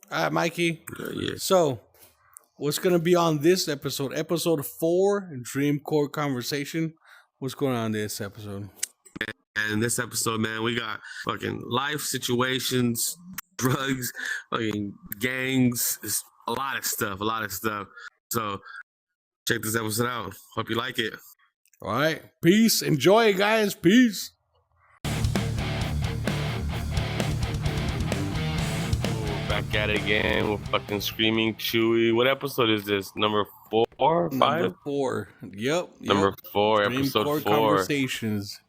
All right, Mikey. Yeah. So, what's gonna be on this episode? Episode 4, Dreamcore conversation. What's going on in this episode? And this episode, man, we got fucking life situations, drugs, fucking gangs, a lot of stuff, So check this episode out. Hope you like it. All right, peace. Enjoy, guys. Peace. Back at it again with fucking Screaming Chewy. What episode is this? Number 4 or 5? Number 4. Yep. Number 4, episode Dreamcore 4. conversations.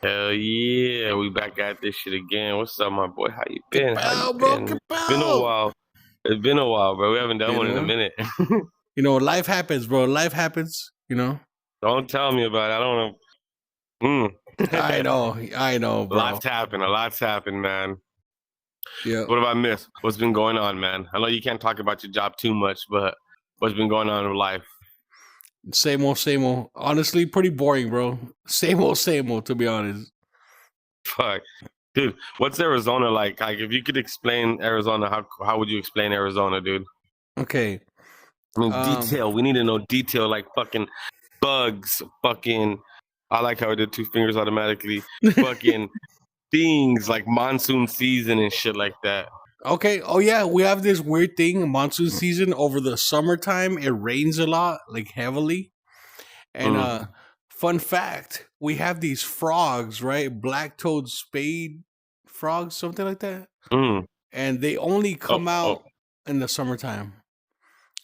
Hell yeah, we back at this shit again. What's up, my boy? How you been? Kapow, It's been a while. It's been a while, bro. We haven't done one in a minute. You know, life happens, bro. Life happens, you know. Don't tell me about it. I don't know. I know, bro. A lot's happened, man. Yeah. What have I missed? What's been going on, man? I know you can't talk about your job too much, but what's been going on in life? Same old. Honestly, pretty boring, bro. Same old, to be honest. Fuck. Dude, what's Arizona like? Like, if you could explain Arizona, how would you explain Arizona, dude? Okay. I mean, detail. We need to know detail, like fucking bugs, fucking. I like how I did 2 fingers automatically. Fucking things like monsoon season and shit like that. Okay. Oh yeah, we have this weird thing. Monsoon season over the summertime, it rains a lot, like heavily. And fun fact, we have these frogs, right? Black-toed spade frogs, something like that. And they only come out in the summertime.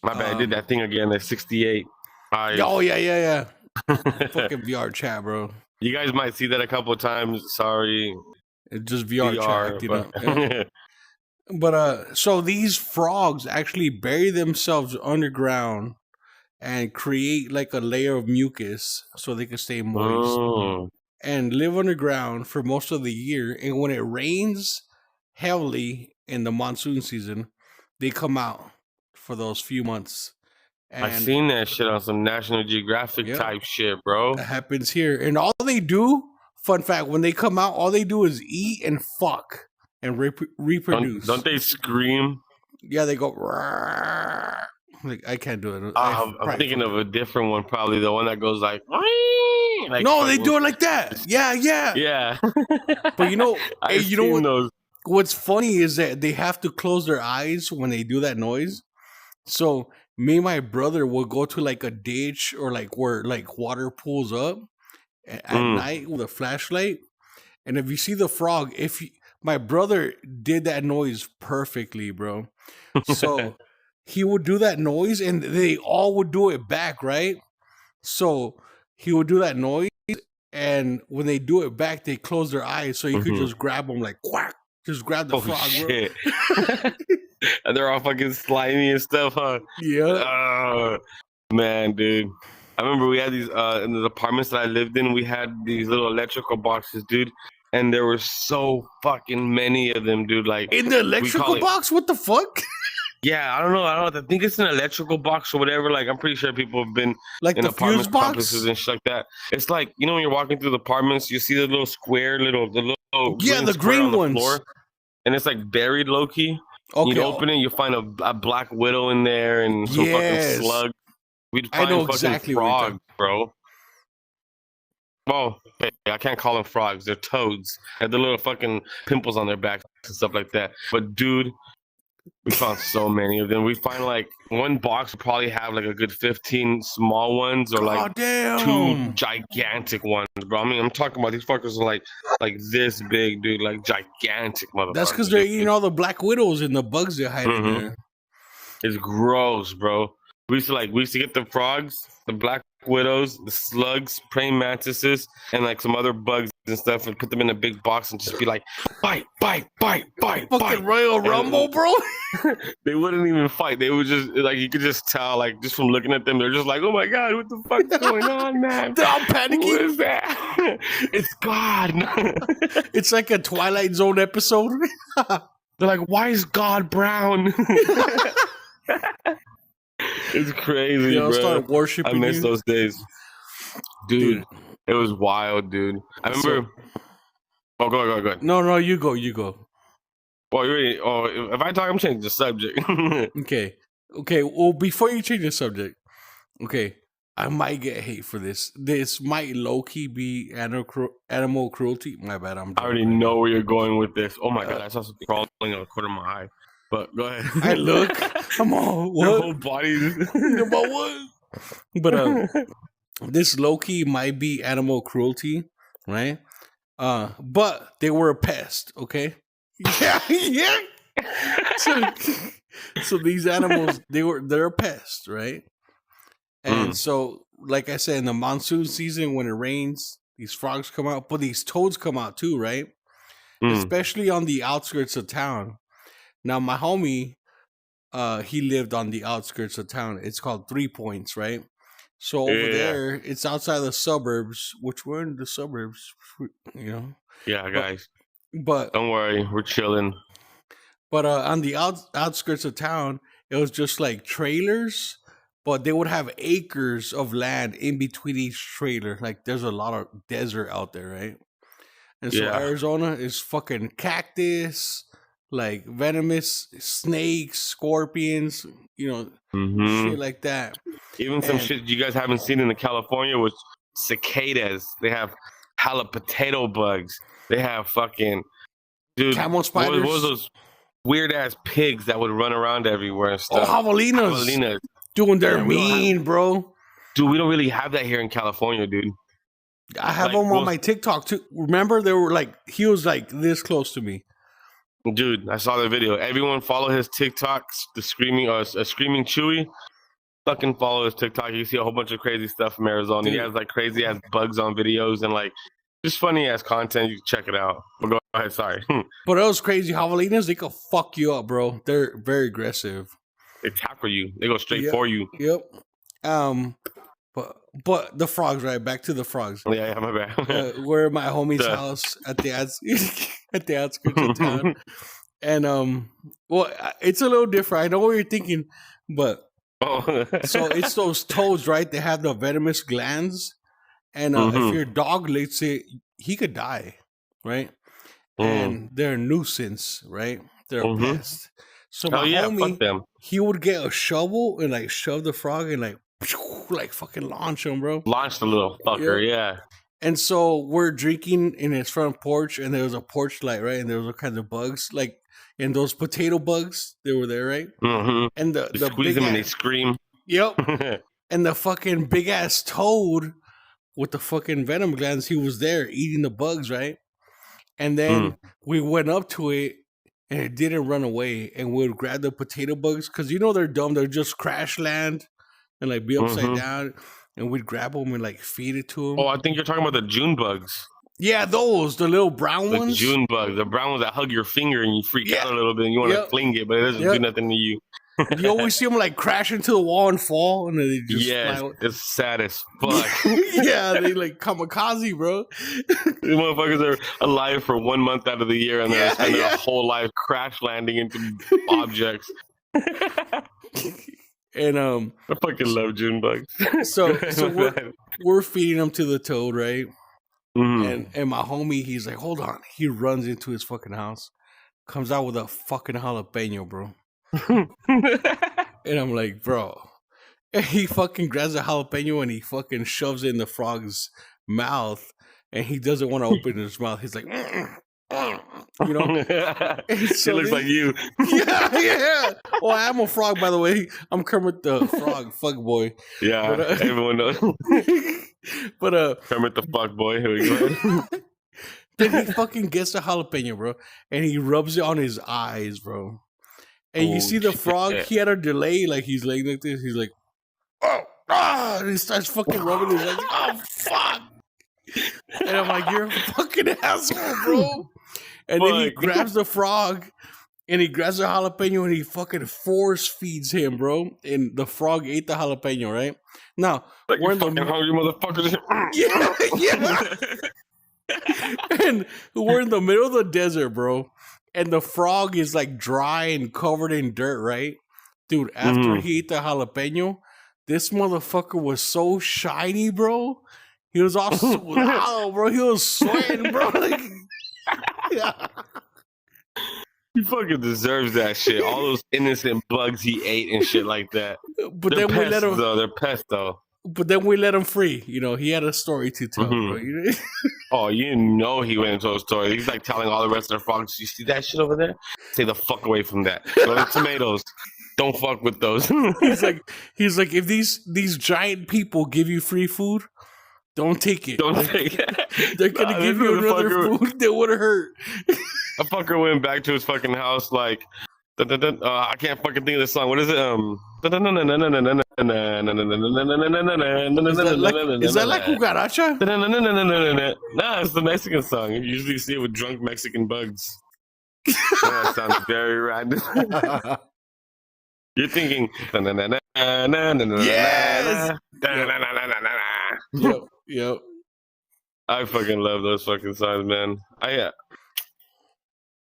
My bad, I did that thing again at 68. Oh yeah. Fucking VR chat, bro. You guys might see that a couple of times. Sorry. It's just VR chat, you know. Yeah. But so these frogs actually bury themselves underground and create like a layer of mucus so they can stay moist and live underground for most of the year. And when it rains heavily in the monsoon season, they come out for those few months. And I seen that shit on some National Geographic type shit, bro. That happens here. And all they do, fun fact, when they come out, all they do is eat and fuck and reproduce. Don't they scream? Yeah, they go. Like, I can't do it. I'm thinking of a different one, probably the one that goes like no, they do it like that. Yeah. But you know, what's funny is that they have to close their eyes when they do that noise. So me and my brother will go to like a ditch or like where like water pools up at night with a flashlight. And if you see the frog, my brother did that noise perfectly, bro. So he would do that noise and they all would do it back, right? So he would do that noise, and when they do it back, they close their eyes so you could just grab them like quack. Just grab the frog, shit. Bro. And they're all fucking slimy and stuff, huh? Yeah. Man, dude. I remember we had these in the apartments that I lived in, we had these little electrical boxes, dude. And there were so fucking many of them, dude. Like in the electrical box? What the fuck? Yeah, I don't know. I think it's an electrical box or whatever. Like, I'm pretty sure people have been like in the apartment complexes box? and shit like that. It's like, you know, when you're walking through the apartments, you see the little square, the little the green ones, floor, and it's like buried low key. Okay. You open it, you find a black widow in there and some fucking slug. We'd find fucking exactly frogs, bro. Well, I can't call them frogs. They're toads. They have the little fucking pimples on their backs and stuff like that. But dude, we found so many of them. We find like one box will probably have like a good 15 small ones or like 2 gigantic ones, bro. I mean, I'm talking about these fuckers are like this big, dude, like gigantic motherfuckers. That's because they're eating all the black widows and the bugs they're hiding there. It's gross, bro. We used to get the frogs, the black widows, the slugs, praying mantises, and like some other bugs and stuff, and put them in a big box and just be like, bite. Fucking Royal Rumble, bro. They wouldn't even fight. They would just, like, you could just tell, like, just from looking at them, they're just like, oh my God, what the fuck is going on, man? They're all panicking. What is that? It's God. It's like a Twilight Zone episode. They're like, why is God brown? It's crazy, bro. Start worshiping. I miss those days, dude. It was wild, dude. I remember. Go ahead. No, you go. Well, if I talk, I'm changing the subject. Okay. Well, before you change the subject, okay, I might get hate for this. This might low-key be animal cruelty. My bad. I already know where you're going with this. Oh my god, I saw something crawling on the corner of my eye. But go ahead. I look. Come on. What? Your whole body. About what? But this low-key might be animal cruelty, right? But they were a pest. Okay. Yeah. So these animals, they're a pest, right? And so, like I said, in the monsoon season, when it rains, these frogs come out, but these toads come out too, right? Especially on the outskirts of town. Now, my homie, he lived on the outskirts of town. It's called 3 Points, right? So over there, it's outside the suburbs, which we're in the suburbs, you know? Yeah, guys. But don't worry, we're chilling. But on the outskirts of town, it was just like trailers, but they would have acres of land in between each trailer. Like there's a lot of desert out there, right? And so Arizona is fucking cactus, like venomous snakes, scorpions, you know, shit like that. Even some shit you guys haven't seen in the California was cicadas. They have potato bugs. They have fucking camel spiders. What was those weird ass pigs that would run around everywhere and stuff? Oh, javelinas. Doing their mean, bro. Dude, we don't really have that here in California, dude. I have them on my TikTok too. Remember, they were like, he was like this close to me. Dude, I saw the video. Everyone follow his TikToks. The screaming Chewy. Fucking follow his TikTok. You see a whole bunch of crazy stuff from Arizona. Dude. He has like crazy ass bugs on videos and like just funny ass content. You can check it out. But go ahead, sorry. But those crazy javelinas, they could fuck you up, bro. They're very aggressive. They tackle you. They go straight for you. Yep. But the frogs, right? Back to the frogs. Yeah, my bad. We're at my homie's house at the outskirts of town, and well, it's a little different. I know what you're thinking, but so it's those toads, right? They have the venomous glands, and if your dog licks it, he could die, right? And they're a nuisance, right? They're a pest. So my homie, he would get a shovel and like shove the frog and like fucking launch him, bro. Launch the little fucker, yeah. And so we're drinking in his front porch, and there was a porch light, right? And there was all kinds of bugs, like, and those potato bugs, they were there, right? And the squeeze them and they scream. Yep. And the fucking big ass toad with the fucking venom glands, he was there eating the bugs, right? And then we went up to it, and it didn't run away. And we would grab the potato bugs because you know they're dumb; they're just crash land and like be upside down. And we'd grab them and like feed it to them. Oh, I think you're talking about the June bugs. Yeah, those, the little brown ones. The June bugs, the brown ones that hug your finger and you freak out a little bit and you want to fling it, but it doesn't do nothing to you. You always see them like crash into the wall and fall, and then they just fly. It's sad as fuck. Yeah, they like kamikaze, bro. These motherfuckers are alive for 1 month out of the year, and then spend their whole life crash landing into objects. And I fucking love June bugs. So we're feeding them to the toad, right? And my homie, he's like, hold on. He runs into his fucking house, comes out with a fucking jalapeno, bro. And I'm like, bro. And he fucking grabs a jalapeno and he fucking shoves it in the frog's mouth, and he doesn't want to open his mouth. He's like, you know, so it looks like you. Yeah. Well, I'm a frog, by the way. I'm Kermit the Frog, fuck boy. Yeah, but, everyone knows. But Kermit the fuck boy. Here we go. Then he fucking gets the jalapeno, bro, and he rubs it on his eyes, bro. And you see the frog, he had a delay, like he's laying like this. He's like, and he starts fucking rubbing his eyes. Oh, fuck. And I'm like, you're a fucking asshole, bro. And then he grabs the frog, and he grabs the jalapeno, and he fucking force feeds him, bro. And the frog ate the jalapeno, right? Now, like we're in the hungry motherfuckers. And we're in the middle of the desert, bro. And the frog is like dry and covered in dirt, right? Dude, after he ate the jalapeno, this motherfucker was so shiny, bro. He was all wow, bro. He was sweating, bro. Like, He fucking deserves that shit. All those innocent bugs he ate and shit like that. But they're then pests, we let him. They're pests, though. But then we let him free. You know, he had a story to tell. Mm-hmm. Oh, you know he went into a story. He's like telling all the rest of the frogs, "You see that shit over there? Stay the fuck away from that. Those tomatoes. Don't fuck with those." he's like, if these giant people give you free food, don't take it. Don't take it. They're gonna give you another food that would hurt. A fucker went back to his fucking house like, I can't fucking think of the song. What is it? Is that like cucaracha? Nah, it's the Mexican song. You usually see it with drunk Mexican bugs. That sounds very random. You're thinking, yes. Yep. I fucking love those fucking songs, man.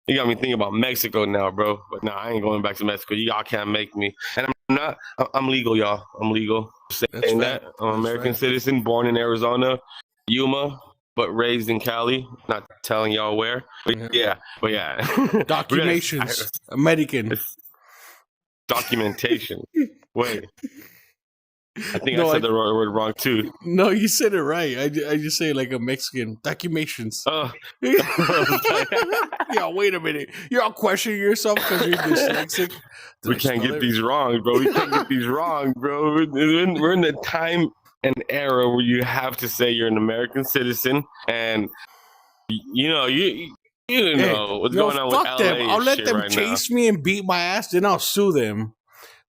You got me thinking about Mexico now, bro. But nah, I ain't going back to Mexico. Y'all can't make me. And I'm legal, y'all. I'm legal. Saying that. I'm an American citizen, born in Arizona, Yuma, but raised in Cali. Not telling y'all where. But yeah. Documentations. American. Documentation. Wait. I think I said the word wrong too. No, you said it right. I just say like a Mexican. Documentations. Yeah, wait a minute. You're all questioning yourself because you're dyslexic. We can't get these wrong, bro. We're in the time and era where you have to say you're an American citizen, and you know what's going on with LA. Them. I'll let them chase me and beat my ass, then I'll sue them.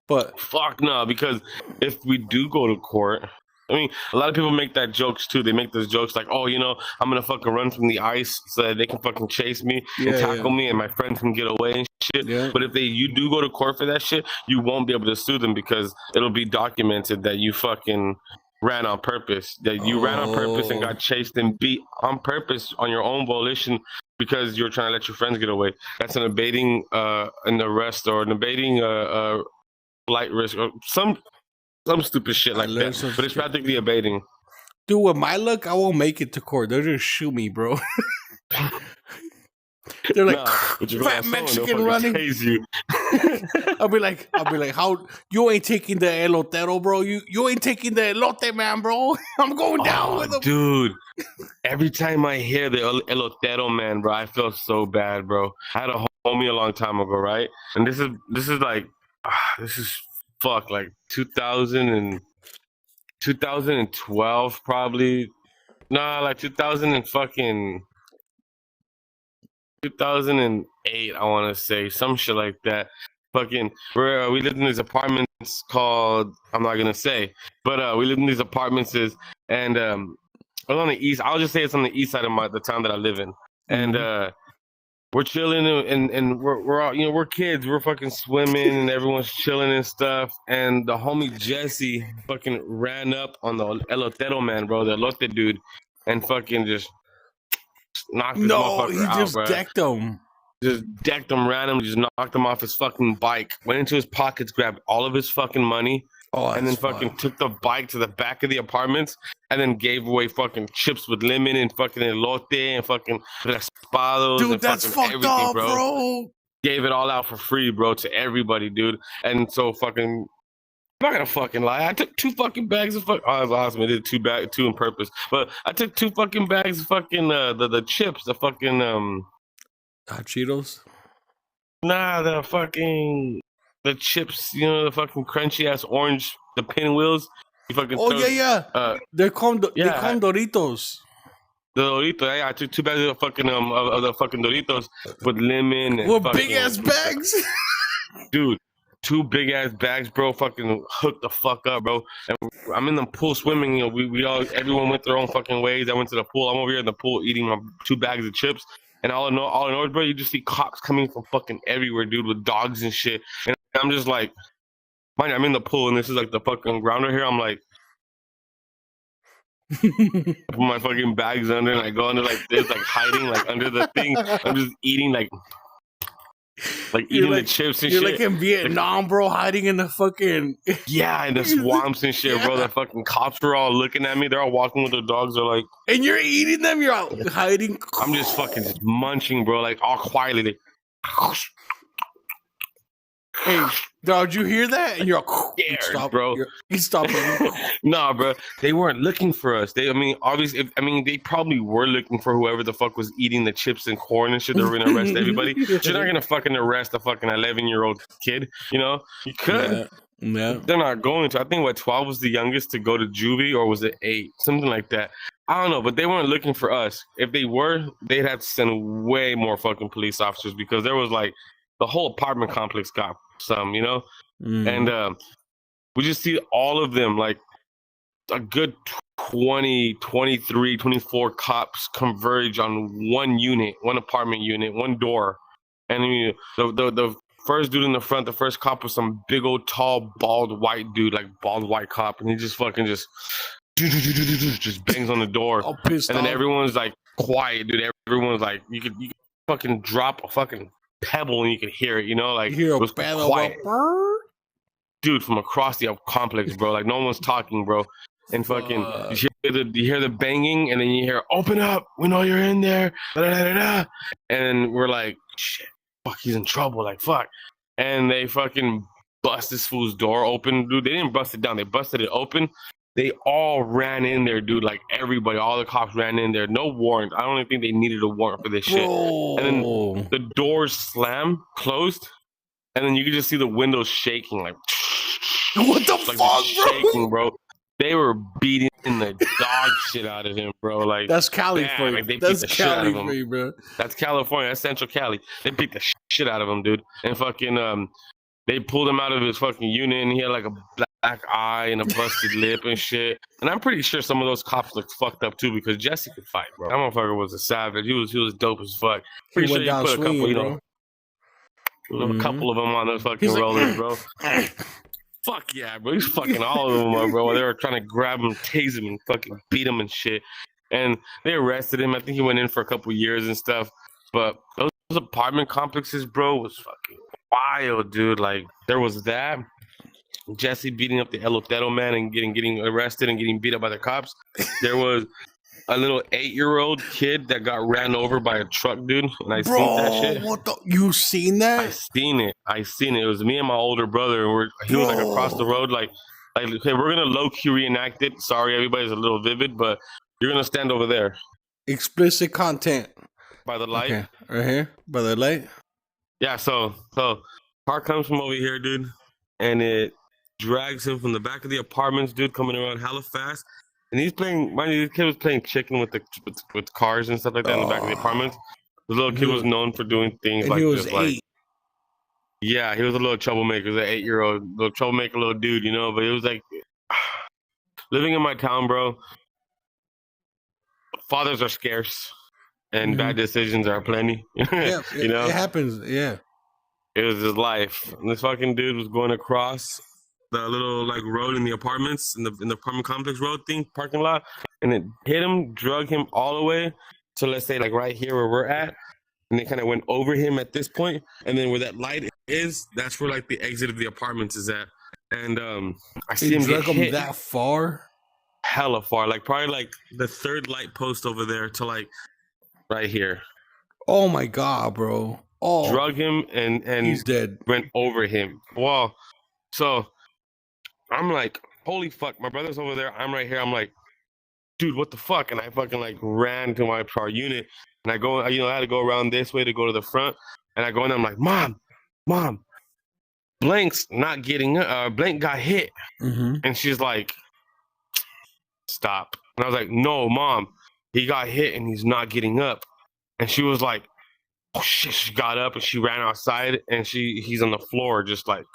But fuck no, because if we do go to court, I mean, a lot of people make that jokes too. They make those jokes like, oh, I'm gonna fucking run from the ice so that they can fucking chase me and tackle me and my friends can get away and shit. Yeah. But if you do go to court for that shit, you won't be able to sue them because it'll be documented that you fucking ran on purpose. That you ran on purpose and got chased and beat on purpose on your own volition because you're trying to let your friends get away. That's an abating an arrest or an abating flight risk or some stupid shit like that. But it's practically abating. Dude, with my luck, I won't make it to court. They'll just shoot me, bro. They're like, fat Mexican running. You. I'll be like, how you ain't taking the elotero, bro? You ain't taking the elote, man, bro. I'm going down with him, dude. Every time I hear the elotero, man, bro, I feel so bad, bro. I had a homie a long time ago, right? And this is like. This is like 2012 probably. Nah, like 2008, I want to say some shit like that. Fucking, we lived in these apartments called, I'm not gonna say, but we lived in these apartments and on the east. I'll just say it's on the east side of the town that I live in, and we're chilling and we're all, we're kids. We're fucking swimming and everyone's chilling and stuff. And the homie Jesse fucking ran up on the elotero man, bro, the elote dude, and fucking just knocked this motherfucker out, bro. Decked him. Just decked him, ran him, just knocked him off his fucking bike. Went into his pockets, grabbed all of his fucking money. And then fucking took the bike to the back of the apartments and then gave away fucking chips with lemon and fucking elote and fucking raspados. Dude, and that's fucked up, bro. Gave it all out for free, bro, to everybody, dude. And so fucking, I'm not gonna fucking lie. I took 2 fucking bags of fucking. Oh, that was awesome. I did 2 on purpose. But I took 2 fucking bags of fucking the chips, the fucking Hot Cheetos. Nah, the chips, the fucking crunchy ass orange, the pinwheels. You fucking they're called Doritos. The Doritos, yeah. I took 2 bags of fucking of the fucking Doritos with lemon and big ass bags. Dude, 2 big ass bags, bro. Fucking hooked the fuck up, bro. And I'm in the pool swimming. Everyone went their own fucking ways. I went to the pool. I'm over here in the pool eating my 2 bags of chips. And all I know is, bro, you just see cops coming from fucking everywhere, dude, with dogs and shit. And I'm just like, mind you, I'm in the pool and this is like the fucking ground right here. I'm like, I put my fucking bags under and I go under like this, like hiding like under the thing. I'm just eating like eating the chips and shit. You're like in Vietnam, bro, hiding in the fucking in the swamps and shit, bro. The fucking cops were all looking at me. They're all walking with their dogs. They're like, and you're eating them. You're out hiding. I'm just fucking munching, bro. Like all quietly. Hey, did you hear that? And you're scared, stop, bro. You stop. Nah, bro. They weren't looking for us. Obviously, they probably were looking for whoever the fuck was eating the chips and corn and shit. They were gonna arrest everybody. But you're not gonna fucking arrest a fucking 11-year-old kid. You could. Yeah. They're not going to. I think 12 was the youngest to go to juvie, or was it 8? Something like that. I don't know, but they weren't looking for us. If they were, they'd have to send way more fucking police officers, because there was like the whole apartment complex got some, and we just see all of them, like a good 20, 23, 24 cops converge on one unit, one apartment unit, one door. And the first dude in the front, the first cop was some big old tall bald white dude, like bald white cop, and he just fucking just bangs on the door. And then everyone's like quiet, dude. Everyone's like, you could fucking drop a fucking pebble and you could hear it, like you hear it was quiet. Dude, from across the complex, bro. Like no one's talking, bro. And fucking you hear the banging, and then you hear, open up, we know you're in there. Da-da-da-da-da. And we're like, shit, fuck, he's in trouble, like fuck. And they fucking bust this fool's door open, dude. They didn't bust it down, they busted it open. They all ran in there, dude. Like everybody, all the cops ran in there. No warrant. I don't even think they needed a warrant for this shit. And then the doors closed, and then you could just see the windows shaking, like what the fuck, bro? Shaking, bro. They were beating the dog shit out of him, bro. Like that's Cali for you. Like, that's Cali for you, bro. That's California. That's Central Cali. They beat the shit out of him, dude. And fucking they pulled him out of his fucking unit, and he had like a black eye and a busted lip and shit. And I'm pretty sure some of those cops looked fucked up too, because Jesse could fight, bro. That motherfucker was a savage. He was dope as fuck. Pretty sure he put a couple, a couple of them on those fucking rollers, bro. Fuck yeah, bro. He's fucking all of them up, bro. They were trying to grab him, tase him, and fucking beat him and shit. And they arrested him. I think he went in for a couple years and stuff. But those apartment complexes, bro, was fucking wild, dude. Like, there was that. Jesse beating up the Elotero man and getting arrested and getting beat up by the cops. There was a little 8-year-old kid that got ran over by a truck, dude. And I seen that shit. What the? You seen that? I seen it. It was me and my older brother. He was like across the road, like, okay, we're gonna low key reenact it. Sorry, everybody's a little vivid, but you're gonna stand over there. Explicit content. By the light. Okay. Right here. By the light. Yeah. So car comes from over here, dude, and it drags him from the back of the apartments, dude, coming around hella fast. And he's playing, mind you, this kid was playing chicken with cars and stuff like that in the back of the apartment. The little kid was known for doing things like this. Like, yeah, he was a little troublemaker. He was an 8-year-old, little troublemaker, little dude, But it was like, living in my town, bro, fathers are scarce and bad decisions are plenty. Yeah, it happens, yeah. It was his life. And this fucking dude was going across the little like road in the apartments, in the apartment complex road thing, parking lot, and it hit him, drug him all the way to, let's say, like right here where we're at, and they kind of went over him at this point, and then where that light is, that's where like the exit of the apartments is at. And I see him get hit that far, hella far, like probably like the third light post over there to like right here. Oh my god, bro! Oh, drug him and he's dead. Went over him. Well, so I'm like, holy fuck, my brother's over there, I'm right here. I'm like, dude, what the fuck? And I fucking like ran to our unit, and I go, I had to go around this way to go to the front, and I go in there, I'm like, mom, Blank's not getting, Blank got hit. And she's like, stop. And I was like, no, mom, he got hit and he's not getting up. And she was like, oh shit, she got up and she ran outside, and he's on the floor just like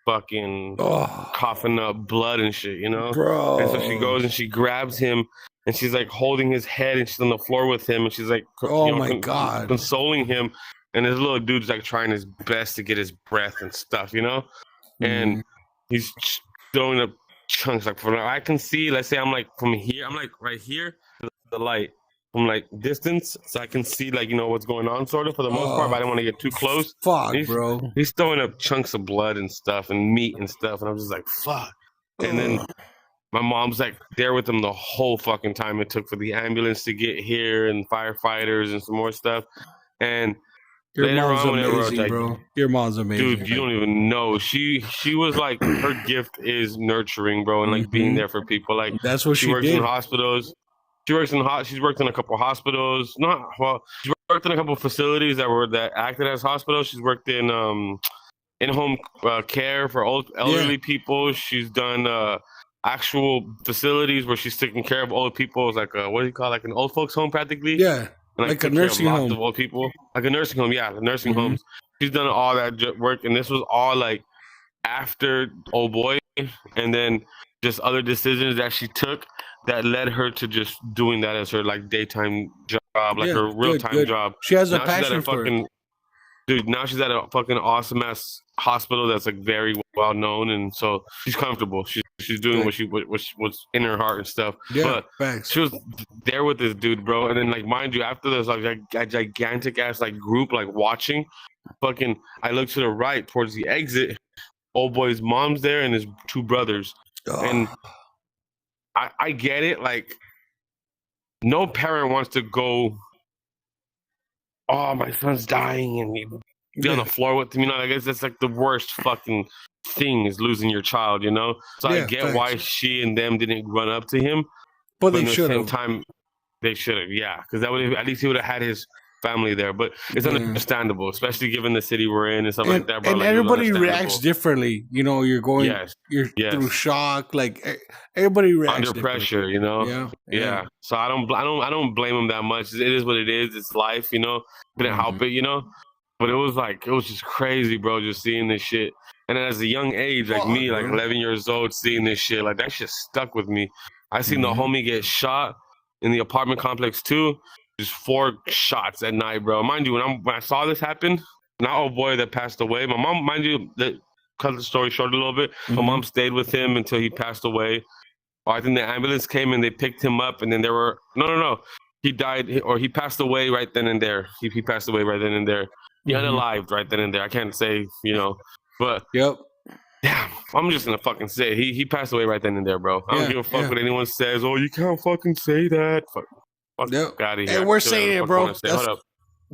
fucking coughing up blood and shit, Bro. And so she goes and she grabs him, and she's like holding his head, and she's on the floor with him, and she's like, my god, consoling him. And this little dude's like trying his best to get his breath and stuff, and he's throwing up chunks. Like from I can see, let's say I'm like from here, I'm like right here to the light from like distance, so I can see like what's going on sort of for the most part, but I don't want to get too close. Fuck, bro. He's throwing up chunks of blood and stuff and meat and stuff, and I'm just like, fuck. And then my mom's like there with him the whole fucking time it took for the ambulance to get here and firefighters and some more stuff. And Your mom's amazing, bro. Your mom's amazing. Dude, you don't even know. She was like, her gift is nurturing, bro, and like being there for people. Like, that's what she works did. in hospitals. She's worked in a couple hospitals. She's worked in a couple facilities that acted as hospitals. She's worked in in-home care for elderly people. She's done actual facilities where she's taking care of old people. It's like what do you call it? Like an old folks home practically. Yeah, and, like a nursing home. Lots of old people, like a nursing home. Yeah, the nursing homes. She's done all that work, and this was all like after old boy, and then just other decisions that she took that led her to just doing that as her like daytime job, like her real-time job. She has a passion for it. Dude, now she's at a fucking awesome ass hospital that's like very well known, and so she's comfortable. She's doing what's in her heart and stuff. Yeah, but she was there with this dude, bro. And then like, mind you, after this like a gigantic ass like group like watching, fucking, I look to the right towards the exit. Old boy's mom's there and his two brothers, and I get it. Like, no parent wants to go, oh, my son's dying, and be on the floor with him. You know, I guess that's like the worst fucking thing, is losing your child, you know? So I get why she and them didn't run up to him. But they should have. At the same time, they should have, because that would at least he would have had his family there. But it's understandable, especially given the city we're in and stuff like that. Bro. And like, everybody reacts differently. You know, you're going, you're through shock. Like, everybody reacts under pressure. You know, So I don't blame him that much. It is what it is. It's life. You know, couldn't help it. You know, but it was just crazy, bro. Just seeing this shit. And then as a young age, like me, like 11 years old, seeing this shit, like that shit stuck with me. I seen the homie get shot in the apartment complex too. Just 4 shots at night, bro. Mind you, when I saw this happen, not old boy that passed away. My mom, mind you, that cut the story short a little bit. My mom stayed with him until he passed away. I think the ambulance came and they picked him up, and then there were no. He died, or he passed away right then and there. He passed away right then and there. He unalived right then and there. I can't say, you know, but damn, I'm just gonna fucking say it. He passed away right then and there, bro. I don't give a fuck what anyone says. Oh, you can't fucking say that. Fuck out of here. And we're saying it, bro. Hold up.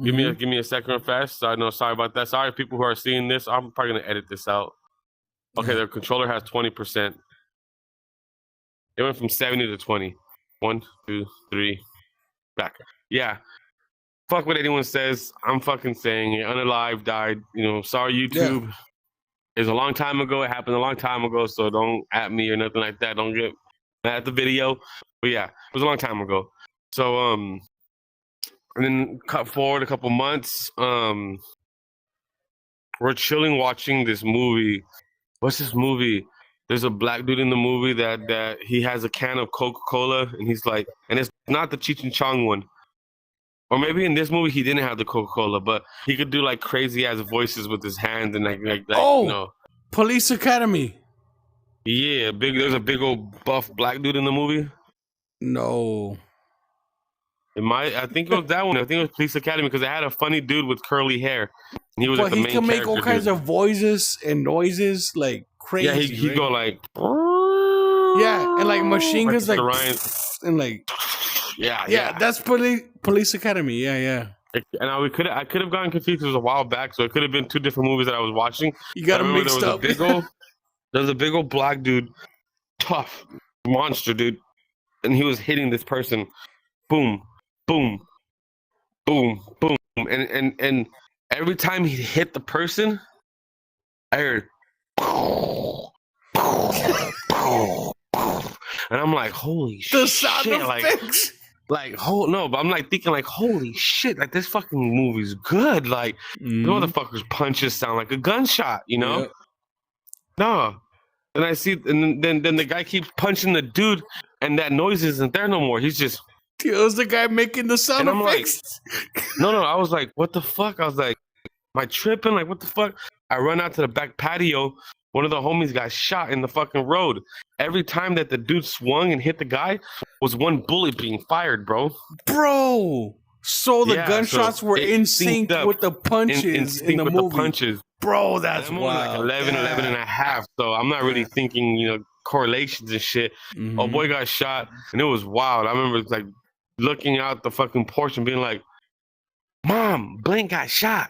Give me a second fast. So I know. Sorry about that. Sorry, people who are seeing this. I'm probably gonna edit this out. Okay, the controller has 20%. It went from 70 to 20. 1, 2, 3. Back. Yeah. Fuck what anyone says. I'm fucking saying it. Unalive, died. You know. Sorry, YouTube. It was a long time ago. It happened a long time ago. So don't at me or nothing like that. Don't get mad at the video. But yeah, it was a long time ago. So and then cut forward a couple months. We're chilling watching this movie. What's this movie? There's a black dude in the movie that he has a can of Coca-Cola, and he's like, and it's not the Cheech and Chong one. Or maybe in this movie he didn't have the Coca-Cola, but he could do like crazy ass voices with his hands and like you know. Police Academy. Yeah, there's a big old buff black dude in the movie. No. I think it was that one. I think it was Police Academy because it had a funny dude with curly hair. And he was like the main character. He can make all kinds of voices and noises like crazy. Yeah, he'd go like. Yeah, and like machine guns like and like. Yeah. That's Police Academy. Yeah. And I could have gotten confused. It was a while back, so it could have been 2 different movies that I was watching. You got them mixed up. There was a big old black dude, tough monster dude, and he was hitting this person. Boom. Boom, boom, boom, and every time he hit the person, I heard, and I'm like, holy shit! The sound effects. But I'm like thinking like, holy shit! Like this fucking movie's good. Like the motherfucker's punches sound like a gunshot, you know? Yep. No, and I see, and then the guy keeps punching the dude, and that noise isn't there no more. He's just. It was the guy making the sound effects. Like, no. I was like, what the fuck? I was like, am I tripping? Like, what the fuck? I run out to the back patio. One of the homies got shot in the fucking road. Every time that the dude swung and hit the guy was one bullet being fired, bro. So the gunshots were in sync with the punches in the movie. The punches. Bro, that's wild. Like 11 and a half. So I'm not really thinking, you know, correlations and shit. Oh boy got shot, and it was wild. I remember like looking out the fucking porch and being like, Mom, Blink got shot.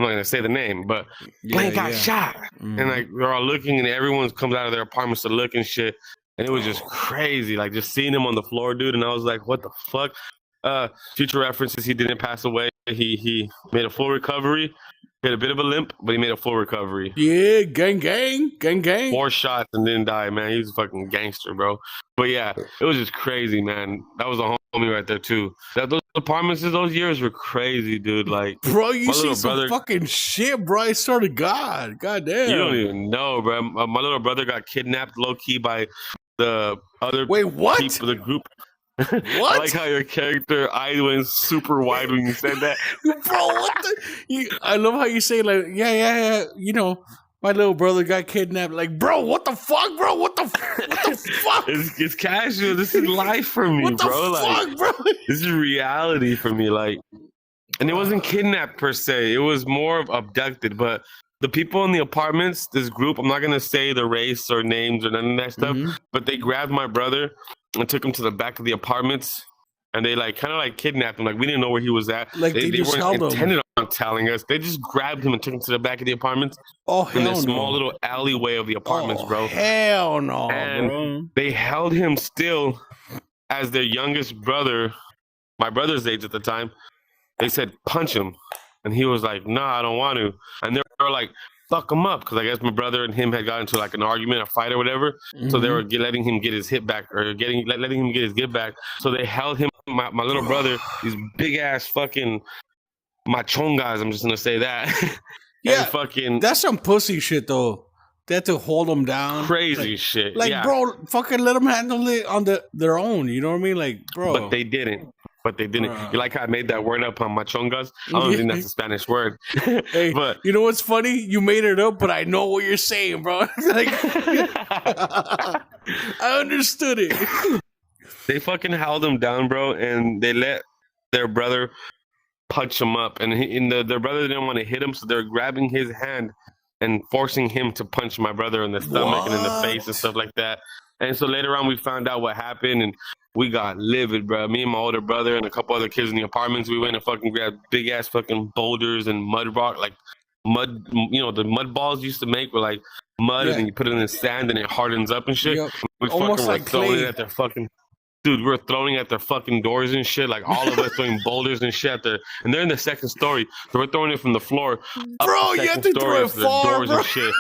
I'm not gonna say the name, but Blank got shot. And like we're all looking, and everyone comes out of their apartments to look and shit. And it was just crazy, like just seeing him on the floor, dude. And I was like, what the fuck? Future references, he didn't pass away. He made a full recovery. He had a bit of a limp, but he made a full recovery. Yeah, gang. 4 shots and didn't die, man. He was a fucking gangster, bro. But yeah, it was just crazy, man. That was a homie right there too. Those apartments, those years were crazy, dude. Like, bro, you see some fucking shit, bro. I swear to God, goddamn. You don't even know, bro. My little brother got kidnapped low key by the other people, the group. What? I like how your character eye went super wide when you said that. Bro, what I love how you say, like, yeah. You know, my little brother got kidnapped. Like, bro, what the fuck, bro? What the fuck? It's casual. This is life for me, what the bro. Fuck, like, bro? This is reality for me. Like, and it wasn't kidnapped per se. It was more of abducted. But the people in the apartments, this group, I'm not gonna say the race or names or none of that stuff, but they grabbed my brother and took him to the back of the apartments, and they like kind of like kidnapped him. Like we didn't know where he was at. Like they just weren't intended on telling us. They just grabbed him and took him to the back of the apartments. Oh hell in this small little alleyway of the apartments, bro. Hell no, and bro. They held him still as their youngest brother, my brother's age at the time. They said punch him, and he was like, "Nah, I don't want to." And they were like, fuck him up, because I guess my brother and him had got into like an argument, a fight or whatever. So they were letting him get his hit back, or letting him get his get back. So they held him, my little brother, these big ass fucking machongas. I'm just gonna say that. Yeah, fucking that's some pussy shit though. They had to hold them down. Crazy shit. Like, yeah. Bro, fucking let them handle it on their own. You know what I mean? Like, bro. But they didn't. You like how I made that word up on machongas? I don't think that's a Spanish word. Hey, but you know what's funny? You made it up, but I know what you're saying, bro. Like, I understood it. They fucking held him down, bro, and they let their brother punch him up. And their brother didn't want to hit him, so they're grabbing his hand and forcing him to punch my brother in the stomach and in the face and stuff like that. And so later on, we found out what happened, and we got livid, bro. Me and my older brother and a couple other kids in the apartments, we went and fucking grabbed big ass fucking boulders and mud rock, like mud, you know, the mud balls used to make with like mud, and then you put it in the sand and it hardens up and shit. Yep. We almost like throwing it at their fucking. Dude, we're throwing at their fucking doors and shit. Like all of us throwing boulders and shit at their, and they're in the second story, so we're throwing it from the floor. Bro, you have to throw it far, doors bro. And shit.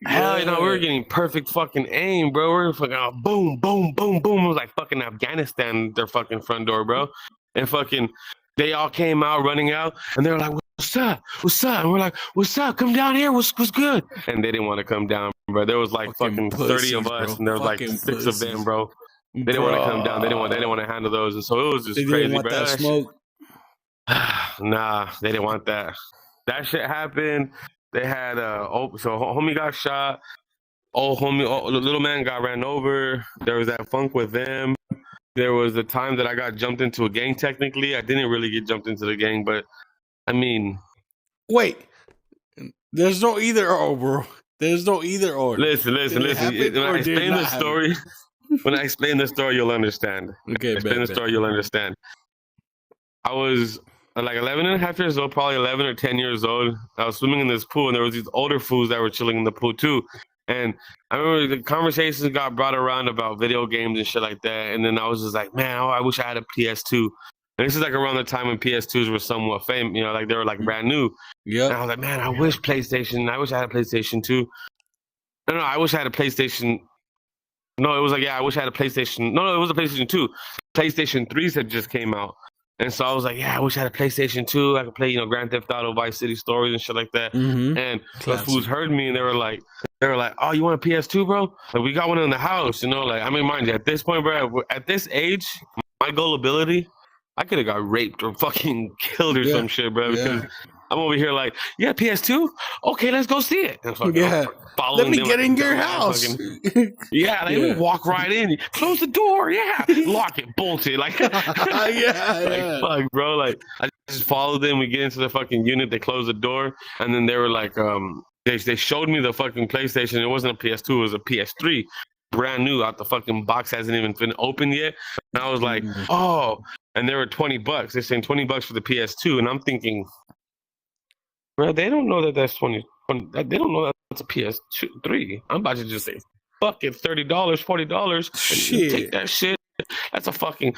Hell, you know, we were getting perfect fucking aim, bro. We were fucking boom, boom, boom, boom. It was like fucking Afghanistan, their fucking front door, bro. And fucking, they all came out running out, and they were like, "What's up? What's up?" And we're like, "What's up? Come down here. What's good?" And they didn't want to come down, bro. There was like fucking 30 of us, bro. And there was like 6 of them, bro. They didn't want to come down. They didn't want to handle those, and so it was just they crazy, didn't want bro. That smoke. Nah, they didn't want that. That shit happened. They had so homie got shot. The little man got ran over. There was that funk with them. There was a time that I got jumped into a gang. Technically, I didn't really get jumped into the gang, but I mean, wait. There's no either or, bro. There's no either or. Listen. When I explain the story. When I explain the story, you'll understand. Okay, you'll understand. I was like 11 and a half years old, probably 11 or 10 years old. I was swimming in this pool, and there was these older fools that were chilling in the pool too. And I remember the conversations got brought around about video games and shit like that. And then I was just like, man, I wish I had a PS2. And this is like around the time when PS2s were somewhat famous, you know, like they were like brand new. Yeah. And I was like, man, I wish PlayStation. I wish I had a PlayStation 2. No, I wish I had a PlayStation. No, it was like, yeah, I wish I had a PlayStation. No, it was a PlayStation 2. PlayStation 3s had just came out. And so I was like, yeah, I wish I had a PlayStation 2. I could play, you know, Grand Theft Auto, Vice City Stories and shit like that. Mm-hmm. And those fools heard me, and they were like, oh, you want a PS2, bro? Like, we got one in the house, you know? Like, I mean, mind you, at this point, bro, at this age, my gullibility, I could have got raped or fucking killed or some shit, bro, because I'm over here like, yeah, PS2? Okay, let's go see it. And let me get in your house. Let me walk right in. Close the door. Yeah. Lock it. Bullshit. Like, fuck, bro. Like, I just followed them. We get into the fucking unit. They close the door. And then they were like, they showed me the fucking PlayStation. It wasn't a PS2. It was a PS3. Brand new out the fucking box. Hasn't even been opened yet. And I was like, oh. And they were $20. They're saying $20 for the PS2. And I'm thinking, bro. They don't know that that's 20. They don't know that that's a PS3. I'm about to just say, fuck it, $30, $40. Shit. Take that shit. That's a fucking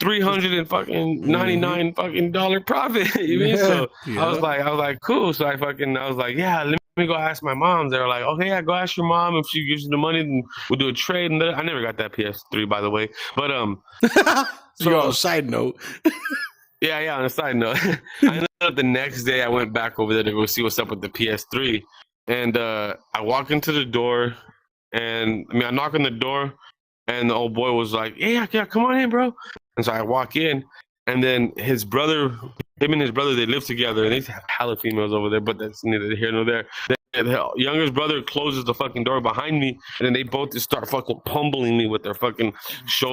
$399 fucking dollar profit. You mean? So I was like, cool. So I was like, yeah, let me go ask my mom. They were like, okay, yeah, go ask your mom. If she gives you the money, then we'll do a trade. And I never got that PS3, by the way. But so on a side note. Yeah, on a side note. I ended up the next day I went back over there to go see what's up with the PS3. And I walk into the door, and I knock on the door, and the old boy was like, yeah, come on in, bro. And so I walk in, and then him and his brother, they live together, and they have hella females over there, but that's neither here nor there. The youngest brother closes the fucking door behind me, and then they both just start fucking pummeling me with their fucking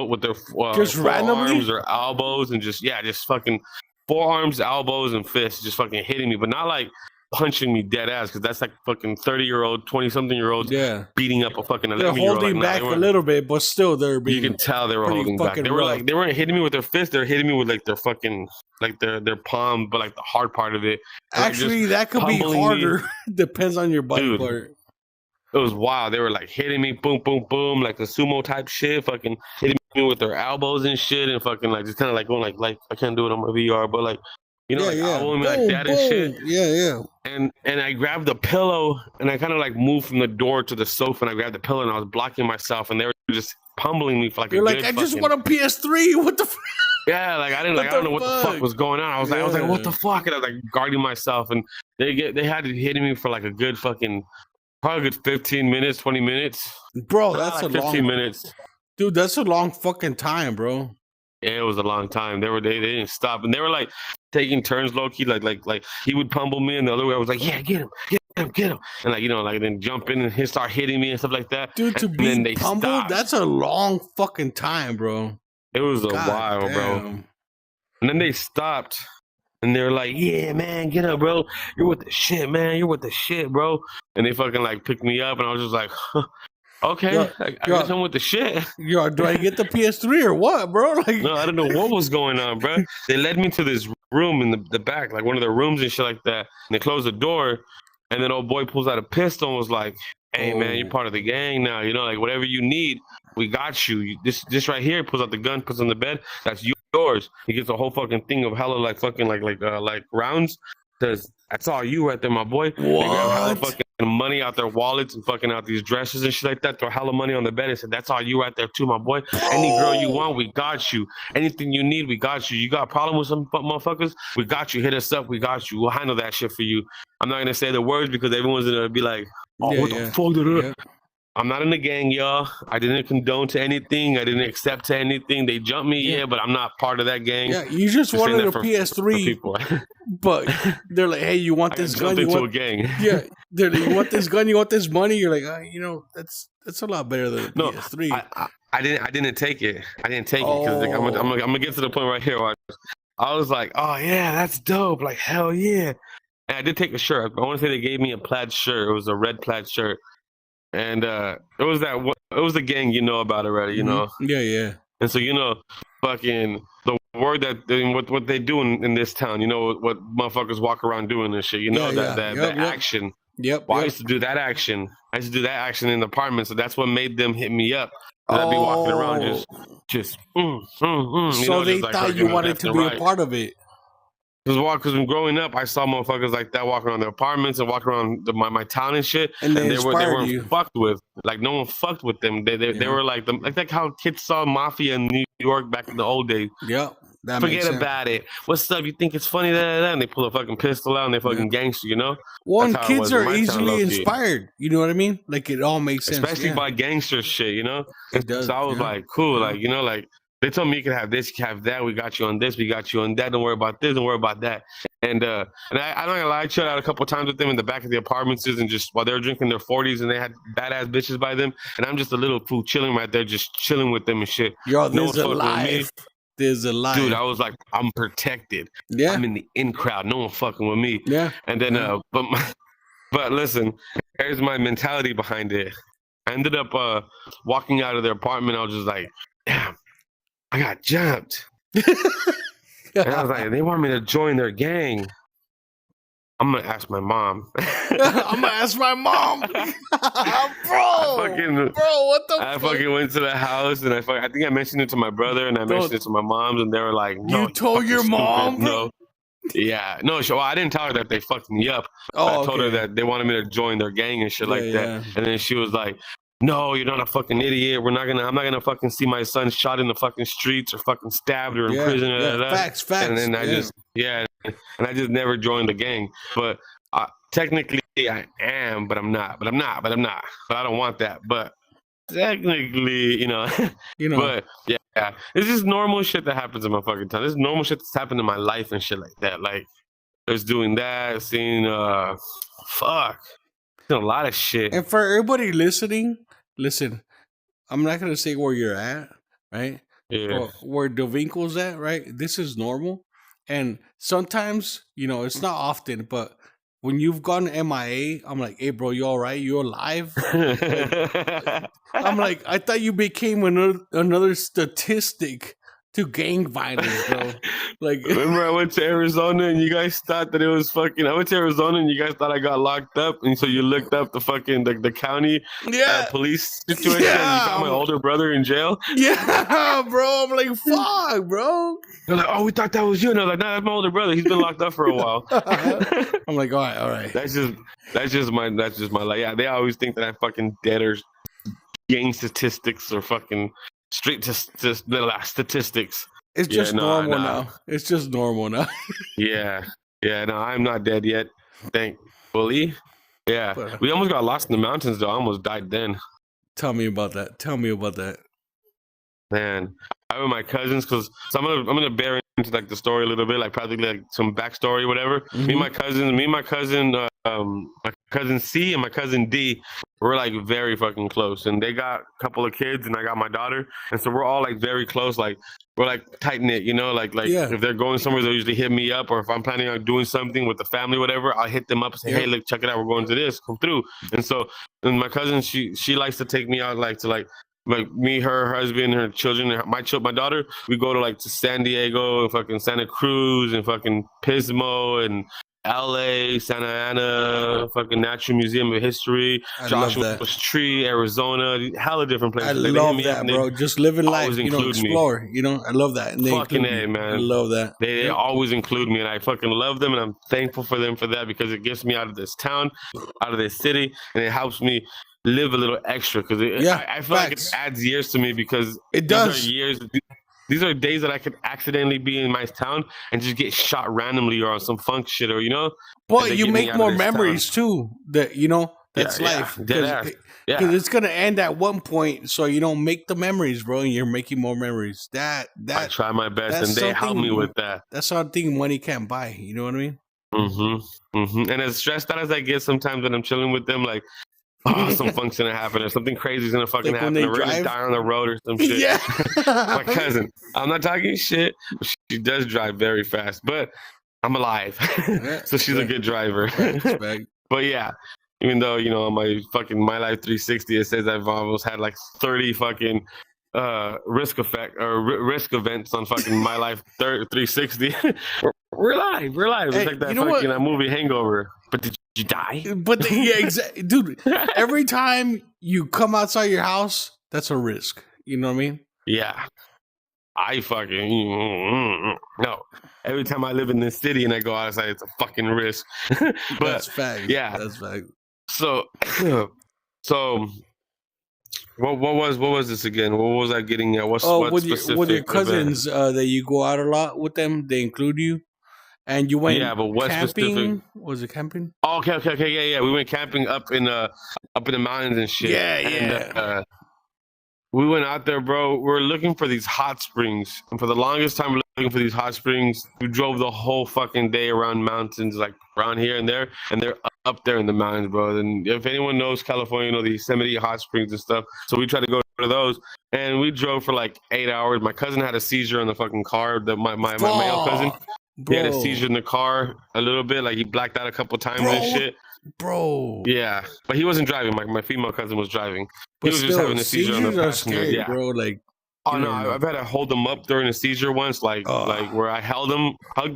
with their just randomly or elbows, and just fucking forearms, elbows, and fists, just fucking hitting me, but not like punching me dead ass, because that's like fucking 30-year-old, 20-something-year-olds beating up a fucking 11-year-old. They're holding back a little bit, but still they're being. You can tell they were holding back. They weren't hitting me with their fists. They're hitting me with like their fucking their palm, but like the hard part of it. Actually, that could be harder. Depends on your body part. It was wild. They were like hitting me, boom, boom, boom, like a sumo type shit. Fucking hitting me with their elbows and shit, and fucking like just kind of like going like I can't do it on my VR, but like. Elbowing me like that and shit. Yeah. And I grabbed the pillow, and I kind of like moved from the door to the sofa, and I grabbed the pillow, and I was blocking myself, and they were just pummeling me for like. You're like, I just want a PS3. What the? Yeah, like I don't know what the fuck was going on. I was like, what the fuck? And I was like guarding myself, and they had it hitting me for like a good fucking, probably a good 15 minutes, 20 minutes. Bro, that's like 15 minutes. Dude, that's a long fucking time, bro. Yeah, it was a long time. They didn't stop, and they were like taking turns low key, like he would pummel me, and the other way I was like, yeah, get him, and like then jump in and he start hitting me and stuff like that. Dude, to be pummeled, that's a long fucking time, bro. It was a while, bro. And then they stopped, and they were like, yeah, man, get up, bro. You're with the shit, man. You're with the shit, bro. And they fucking like picked me up, and I was just like, okay, I guess I'm with the shit. Do I get the PS3 or what, bro? Like, no, I don't know what was going on, bro. They led me to this room in the back, like one of their rooms and shit like that. And they closed the door, and then old boy pulls out a pistol and was like, hey, man, you're part of the gang now. Like whatever you need, we got you. This right here, pulls out the gun, puts on the bed. That's yours. He gets a whole fucking thing of hella like fucking like rounds. Says, that's all you right there, my boy. What? They got hella fucking money out their wallets and fucking out these dresses and shit like that. Throw hella money on the bed and said, that's all you right there too, my boy. Any girl you want, we got you. Anything you need, we got you. You got a problem with some motherfuckers? We got you. Hit us up. We got you. We'll handle that shit for you. I'm not going to say the words because everyone's going to be like, what the fuck? I'm not in the gang, y'all. I didn't condone to anything. I didn't accept to anything. They jumped me, but I'm not part of that gang. Yeah, you just wanted a PS3, but they're like, hey, you want this gun? You want a gang? Yeah, they're like, you want this gun? You want this money? You're like, that's a lot better than a PS3. I didn't take it. I didn't take it because like, I'm gonna get to the point right here. Where I was like, oh yeah, that's dope. Like hell yeah. And I did take a shirt. I want to say they gave me a plaid shirt. It was a red plaid shirt. And it was the gang about already, you know. Yeah. And so fucking the word that what they do in this town, what motherfuckers walk around doing and shit, that action. Yep. Well, I used to do that action. In the apartment, so that's what made them hit me up. I'd be walking around just. So they thought you wanted to be a part of it. Because when growing up, I saw motherfuckers like that walking around their apartments and walking around my town and shit, and they weren't fucked with. Like no one fucked with them. They were like how kids saw mafia in New York back in the old days. Yep. Forget about it. What's up? You think it's funny that? And they pull a fucking pistol out and they fucking gangster, One, kids are easily inspired. You know what I mean? Like it all makes sense, especially by gangster shit. It does. So I was like, cool, like. They told me you could have this, you can have that. We got you on this, we got you on that. Don't worry about this, don't worry about that. And I don't gonna lie, I chilled out a couple times with them in the back of the apartments and just while they were drinking their 40s and they had badass bitches by them. And I'm just a little fool chilling right there, just chilling with them and shit. Yo, there's a life. There's a life. Dude, I was like, I'm protected. Yeah. I'm in the in crowd. No one fucking with me. Yeah. And then, but listen, here's my mentality behind it. I ended up walking out of their apartment. I was just like, damn. I got jumped. And I was like, they want me to join their gang. I'm gonna ask my mom. I'm gonna ask my mom, bro. What the? I fucking went to the house and I think I mentioned it to my brother and I mentioned it to my mom and they were like, "No, you told your mom, stupid. No." Yeah, no. So I didn't tell her that they fucked me up. I told her that they wanted me to join their gang and shit like that. And then she was like, "No, you're not a fucking idiot. I'm not gonna fucking see my son shot in the fucking streets or fucking stabbed or in prison." Facts. And then I just never joined the gang. But technically I am, but I'm not. But I don't want that. But technically, But yeah, it's just normal shit that happens in my fucking town. This is normal shit that's happened in my life and shit like that. Like, there's doing that, seeing a lot of shit. And for everybody listening, listen, I'm not gonna say where you're at, right? Yeah. Where Dreamcore's at, right? This is normal, and sometimes, it's not often, but when you've gone MIA, I'm like, "Hey, bro, you all right? You alive?" I'm like, I thought you became another statistic to gang violence, bro. Like, remember I went to Arizona and you guys thought that it was fucking. I went to Arizona and you guys thought I got locked up, and so you looked up the fucking the county police situation. And you found my older brother in jail. Yeah, bro. I'm like, fuck, bro. They're like, "Oh, we thought that was you," and I was like, "No, that's my older brother. He's been locked up for a while." I'm like, all right. That's just my life. Yeah, they always think that I'm fucking dead or gang statistics or fucking straight to statistics. It's just normal now. It's just normal now. Yeah. No, I'm not dead yet, thankfully. Yeah, we almost got lost in the mountains though. I almost died then. Tell me about that. Man, I with my cousins, because I'm gonna bear into like the story a little bit, like probably like some backstory, whatever. Mm-hmm. Me and my cousin C and my cousin D, we're like very fucking close, and they got a couple of kids, and I got my daughter, and so we're all like very close, like we're like tight knit, like if they're going somewhere, they'll usually hit me up, or if I'm planning on doing something with the family, whatever, I'll hit them up and say, "Hey, look, check it out, we're going to this, come through." And so, and my cousin, she likes to take me out like me, her husband, her children, my daughter, we go to San Diego and fucking Santa Cruz and fucking Pismo and LA, Santa Ana, fucking Natural Museum of History, Joshua's Tree, Arizona, hella different places. I love that, bro. Just living life, explore. I love that. And fucking A, man. I love that. They always include me, and I fucking love them, and I'm thankful for them for that, because it gets me out of this town, out of this city, and it helps me live a little extra, because I feel like it adds years to me, because it does. These are days that I could accidentally be in my town and just get shot randomly or on some funk shit, or But you make more memories too. That that's life. Because it's gonna end at one point, so make the memories, bro. And you're making more memories. That I try my best, and they help me with that. That's something money can't buy. You know what I mean? And as stressed out as I get sometimes when I'm chilling with them, like, some funk's gonna happen or something crazy's gonna fucking happen. We're gonna die on the road or some shit. Yeah. My cousin, I'm not talking shit. She does drive very fast, but I'm alive. So she's a good driver. But yeah, even though, on my fucking My Life 360, it says I've almost had like 30 fucking risk events on fucking My Life 360. We're alive. It's like that fucking movie Hangover. But did you die? But exactly, dude. Every time you come outside your house, that's a risk. You know what I mean? Yeah. I fucking no. Every time I live in this city and I go outside, it's a fucking risk. But that's fact. Yeah, that's fact. So, what was this again? What was I getting at? What specific with your cousins that you go out a lot with them? They include you. And you went but what camping? Specific? Was it camping? Oh, okay, yeah. We went camping up in the mountains and shit. Yeah. We went out there, bro. We're looking for these hot springs, and for the longest time, we're looking for these hot springs. We drove the whole fucking day around mountains, like around here and there, and they're up there in the mountains, bro. And if anyone knows California, the Yosemite hot springs and stuff. So we tried to go to those, and we drove for like 8 hours. My cousin had a seizure in the fucking car. My male cousin. Bro. He had a seizure in the car a little bit, like he blacked out a couple times and shit. Bro. Yeah, but he wasn't driving. My female cousin was driving. He was just having a seizure on the passenger. Scary, bro. Like, Oh no, I've had to hold him up during a seizure once, like where I hugged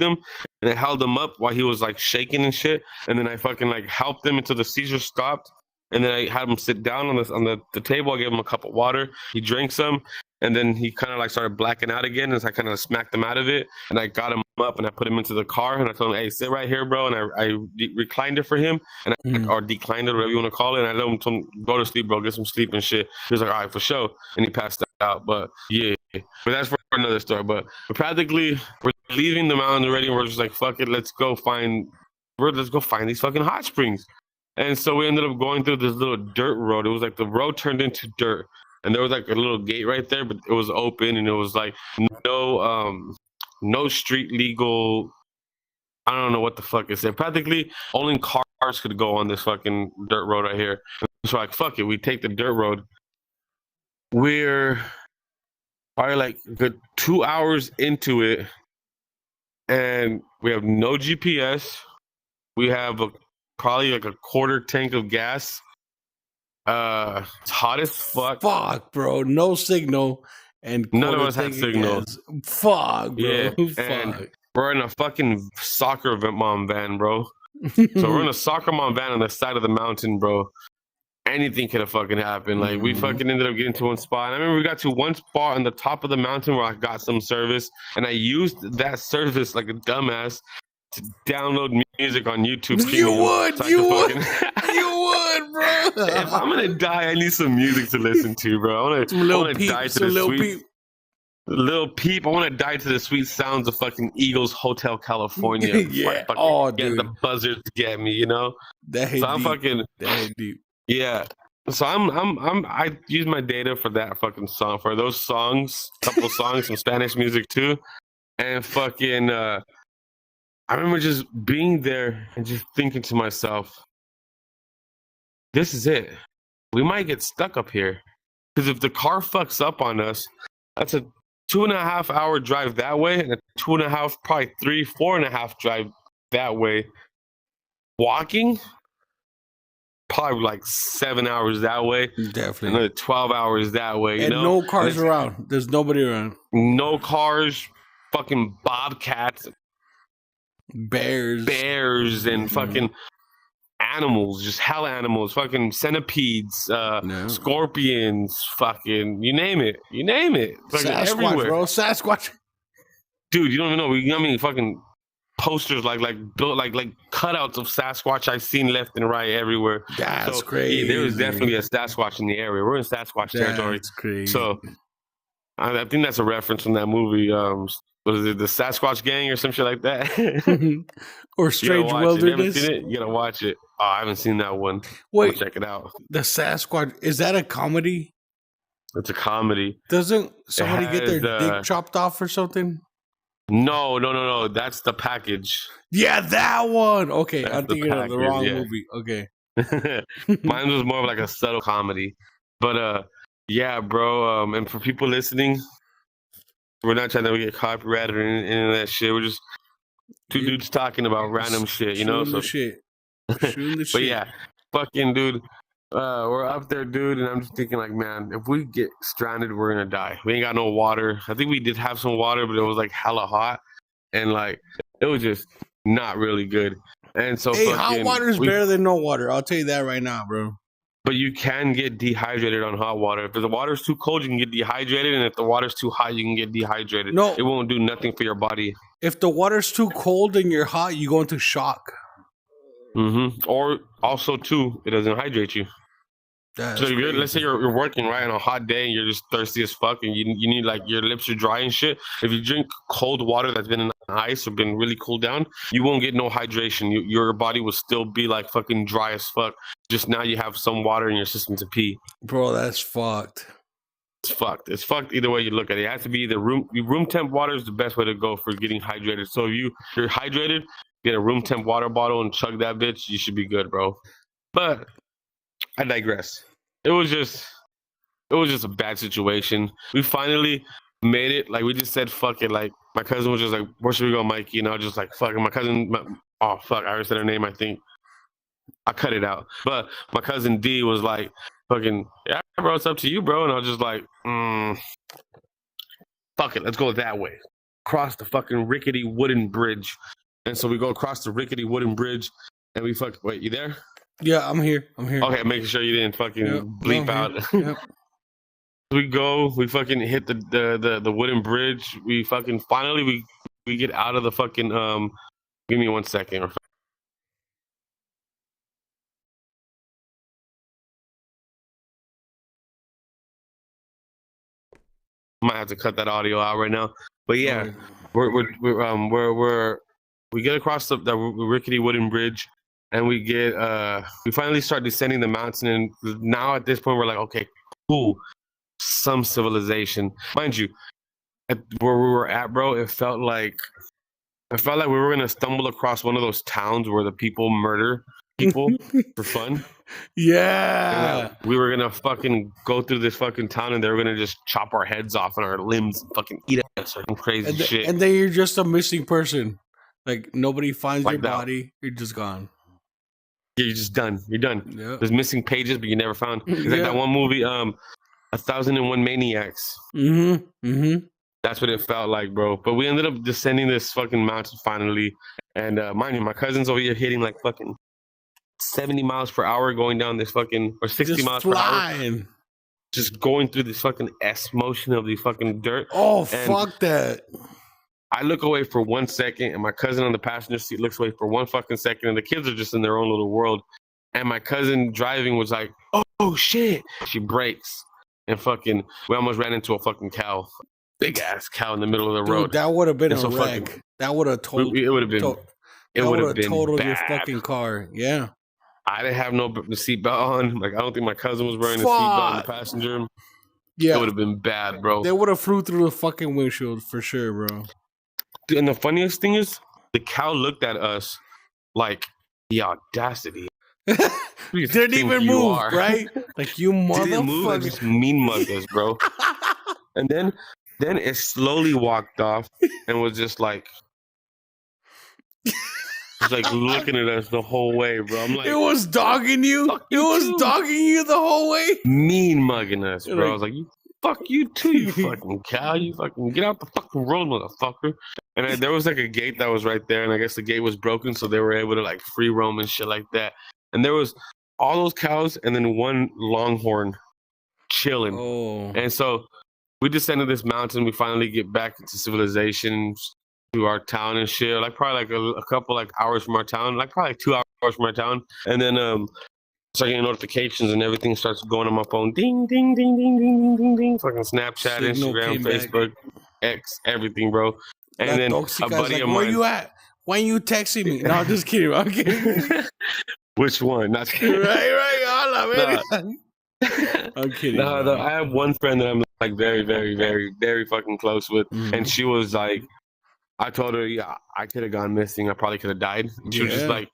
him, and I held him up while he was like shaking and shit, and then I fucking like helped him until the seizure stopped, and then I had him sit down on the table. I gave him a cup of water. He drank some, and then he kind of like started blacking out again, and so I kind of smacked him out of it, and I got him up and I put him into the car, and I told him, "Hey, sit right here, bro," and I reclined it for him, and or declined it, whatever you want to call it, and I told him, "Go to sleep, bro. Get some sleep and shit." He was like, "All right, for sure," and he passed out. But yeah, but that's for another story. But practically, we're leaving the mountain already, and we're just like, "Fuck it, let's go find these fucking hot springs." And so we ended up going through this little dirt road. It was like the road turned into dirt, and there was like a little gate right there, but it was open, and it was like no street legal. I don't know what the fuck is it. Practically, only cars could go on this fucking dirt road right here. So like, fuck it, we take the dirt road. We're probably like a good 2 hours into it, and we have no GPS. We have probably like a quarter tank of gas. It's hot as fuck. Fuck, bro. No signal. And none of us had signal. Fuck, bro. Yeah. Fuck. And we're in a fucking soccer mom van, bro. So we're in a soccer mom van on the side of the mountain, bro. Anything could have fucking happened. Like we fucking ended up getting to one spot. I remember we got to one spot on the top of the mountain where I got some service, and I used that service like a dumbass to download music on YouTube. You would, bro. If I'm gonna die, I need some music to listen to, bro. I wanna die to the Lil Peep. I want to die to the sweet sounds of fucking Eagles Hotel California. Yeah. Get the buzzers to get me, you know. That deep. Yeah. So I use my data for that fucking song, for those songs, couple songs, some Spanish music too, and fucking. I remember just being there and just thinking to myself, this is it. We might get stuck up here. Because if the car fucks up on us, that's a 2.5 hour drive that way, and a 2.5, probably 4.5 drive that way. Walking, probably like 7 hours that way. Definitely. Another 12 hours that way. And no cars around. There's nobody around. No cars, fucking bobcats. Bears and fucking animals, just hell animals, fucking centipedes, scorpions, fucking you name it, fucking Sasquatch, everywhere, bro. Sasquatch, dude. You don't even know. We got me fucking posters like built like cutouts of Sasquatch I've seen left and right everywhere. That's crazy. Yeah, there was definitely a Sasquatch in the area. We're in Sasquatch territory. That's crazy. So I think that's a reference from that movie. Was it the Sasquatch Gang or some shit like that? Or Strange Wilderness? You haven't seen it? You gotta watch it. Oh, I haven't seen that one. Wait, check it out. The Sasquatch, is that a comedy? It's a comedy. Doesn't somebody get their dick chopped off or something? No. That's The Package. Yeah, that one. Okay, I'm thinking of the wrong movie. Okay. Mine was more of like a subtle comedy. But yeah, bro. And for people listening, we're not trying to get copyrighted or any of that shit. We're just two dudes talking about random shit, you know? Shooting the shit. But yeah, fucking dude, we're up there, dude, and I'm just thinking like, man, if we get stranded, we're gonna die. We ain't got no water. I think we did have some water, but it was like hella hot, and like it was just not really good. And so, hot water is better than no water. I'll tell you that right now, bro. But you can get dehydrated on hot water. If the water's too cold, you can get dehydrated. And if the water's too hot, you can get dehydrated. No. It won't do nothing for your body. If the water's too cold and you're hot, you go into shock. Or also, too, it doesn't hydrate you. That's so let's say you're working, right, on a hot day and you're just thirsty as fuck and you need, like, your lips are dry and shit. If you drink cold water that's been in ice or been really cooled down, you won't get no hydration. Your body will still be, like, fucking dry as fuck. Just now you have some water in your system to pee. Bro, that's fucked. It's fucked. It's fucked either way you look at it. It has to be the room temp water is the best way to go for getting hydrated. So if you're hydrated, get a room temp water bottle and chug that bitch, you should be good, bro. But I digress. It was just a bad situation. We finally made it. Like, we just said, fuck it. Like, my cousin was just like, where should we go, Mikey? And I was just like, fuck it. My cousin, I already said her name, I think. I cut it out. But my cousin D was like, fucking, yeah, bro, it's up to you, bro. And I was just like, fuck it, let's go that way. Cross the fucking rickety wooden bridge. And so we go across the rickety wooden bridge and we wait, you there? Yeah, I'm here. Okay, making sure you didn't fucking bleep out. Yep. We fucking hit the wooden bridge. We fucking finally we get out of the fucking give me 1 second. Might have to cut that audio out right now. But yeah, we get across the rickety wooden bridge and we finally start descending the mountain, and now at this point we're like, okay, cool. Some civilization. Mind you, where we were at, bro, it felt like we were gonna stumble across one of those towns where the people murder people for fun. Yeah. And, we were gonna fucking go through this fucking town and they were gonna just chop our heads off and our limbs and fucking eat us or some crazy shit. And then you're just a missing person. Like nobody finds your body. You're just gone. Yeah, you're just done. You're done. Yep. There's missing pages, but you never found. It's like that one movie, 1001 Maniacs. That's what it felt like, bro. But we ended up descending this fucking mountain finally. And mind you, my cousin's over here hitting like fucking 70 miles per hour going down this fucking, or 60 just miles flying. Per hour. Just going through this fucking S motion of the fucking dirt. Oh, and fuck that. I look away for 1 second and my cousin on the passenger seat looks away for 1 fucking second and the kids are just in their own little world. And my cousin driving was like, oh shit. She brakes and fucking, we almost ran into a fucking cow. Big ass cow in the middle of the road. That would have been a wreck. That would have totaled. It would have been. It would have been totaled bad. Your fucking car. Yeah. I didn't have no seatbelt on. Like I don't think my cousin was wearing a seatbelt on the passenger. Yeah. It would have been bad, bro. They would have flew through the fucking windshield for sure, bro. And the funniest thing is, the cow looked at us like the audacity. Didn't even move, right? Like you motherfucker. Just mean mugged us, bro. And then it slowly walked off and was just like looking at us the whole way, bro. I'm like, it was dogging you. It was dogging you the whole way. Mean mugging us, bro. I was like, fuck you too, you fucking cow. You fucking get out the fucking road, motherfucker. And there was like a gate that was right there, and I guess the gate was broken, so they were able to like free roam and shit like that. And there was all those cows and then one longhorn chilling. Oh. And so we descended this mountain. We finally get back into civilization, to our town and shit. Like probably like a couple like hours from our town, like probably like 2 hours from our town. And then start getting notifications and everything starts going on my phone. Ding, ding, ding, ding, ding, ding, ding, ding. Fucking Snapchat, Instagram, Facebook, X, everything, bro. And that then a buddy of mine. Where you at? Why you texting me? No, I'm just kidding. I'm kidding. Which one? Not kidding. Right. Hola, man. I'm kidding. No, I have one friend that I'm like very, very, very, very fucking close with, and she was like, I told her, yeah, I could have gone missing. I probably could have died. And she was just like,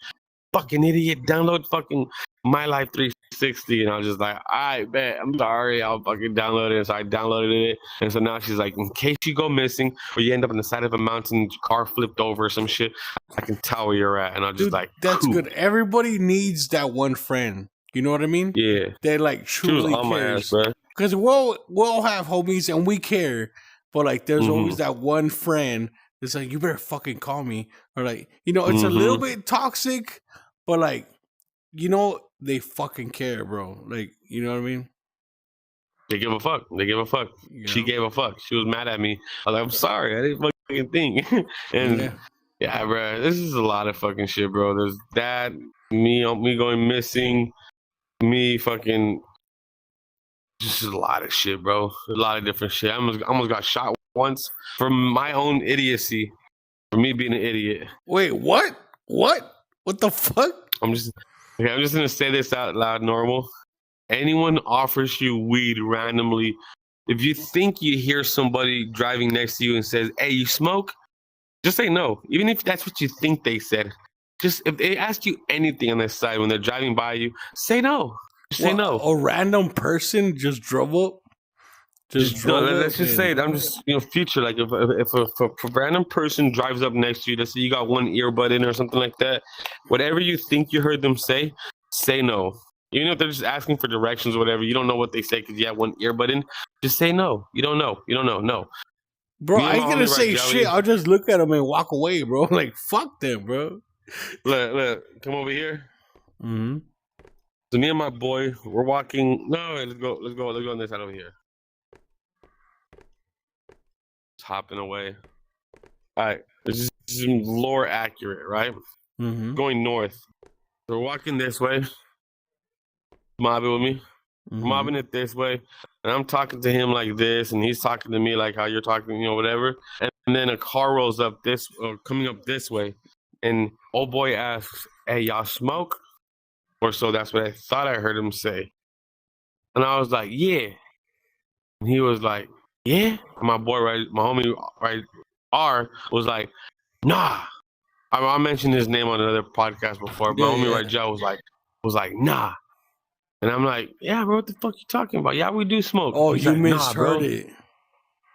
fucking idiot, download fucking My Life 360. And I was just like, I bet, I'm sorry, I'll fucking download it. So I downloaded it. And so now she's like, in case you go missing or you end up on the side of a mountain, your car flipped over or some shit, I can tell where you're at. And I'm just like, that's good. Everybody needs that one friend. You know what I mean? Yeah. They like truly on my ass, bro. Because we'll have homies and we care. But like there's always that one friend that's like, you better fucking call me. Or like, you know, it's a little bit toxic, but like, you know, they fucking care, bro. Like, you know what I mean? They give a fuck. Yeah. She gave a fuck. She was mad at me. I was like, I'm sorry. I didn't fucking think. And yeah, bro, this is a lot of fucking shit, bro. There's that, me going missing, me fucking, just a lot of shit, bro. A lot of different shit. I almost got shot once for my own idiocy, for me being an idiot. Wait, what? What the fuck? I'm just gonna say this out loud. Normal. Anyone offers you weed randomly, if you think you hear somebody driving next to you and says, "Hey, you smoke?" Just say no. Even if that's what you think they said. Just if they ask you anything on this side when they're driving by you, say no. Say no. A random person just drove up. Let's just say it. I'm just, future. Like if a random person drives up next to you, let's say you got one earbud in or something like that, whatever you think you heard them say no. Even if they're just asking for directions or whatever, you don't know what they say because you have one earbud in. Just say no. You don't know. No. Bro, I ain't gonna say shit. I'll just look at them and walk away, bro. Like, fuck them, bro. Look, come over here. Mm-hmm. So me and my boy, we're walking. No, wait, let's go on this side over here. It's hopping away. All right, this is lore accurate, right? Mm-hmm. Going north. So we're walking this way. Mobbing with me. Mm-hmm. Mobbing it this way. And I'm talking to him like this, and he's talking to me like how you're talking, whatever. And then a car rolls up coming up this way. And old boy asks, "Hey, y'all smoke?" Or so that's what I thought I heard him say. And I was like, "Yeah." And he was like, "Yeah?" And my homie, R, was like, "Nah." I mentioned his name on another podcast before. My homie, Joe, was like, "Nah." And I'm like, "Yeah, bro, what the fuck you talking about? Yeah, we do smoke." Oh, you misheard it.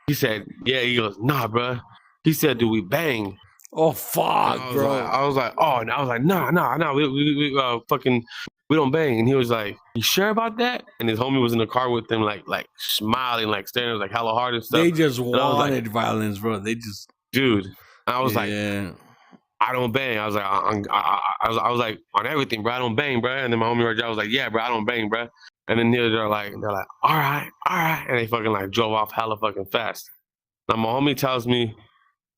He said, "Yeah." He goes, "Nah, bro." He said, "Do we bang?" Oh, fuck, bro. I was like, "Oh," and I was like, "Nah, we don't bang." And he was like, "You sure about that?" And his homie was in the car with him, like smiling, like staring, like hella hard and stuff. They just wanted violence, bro. They just, dude. I was like, "I don't bang." I was like, I was like, "On everything, bro. I don't bang, bro." And then my homie Rajah was like, "Yeah, bro, I don't bang, bro." And then they're like, "All right," and they fucking like drove off hella fucking fast. Now my homie tells me,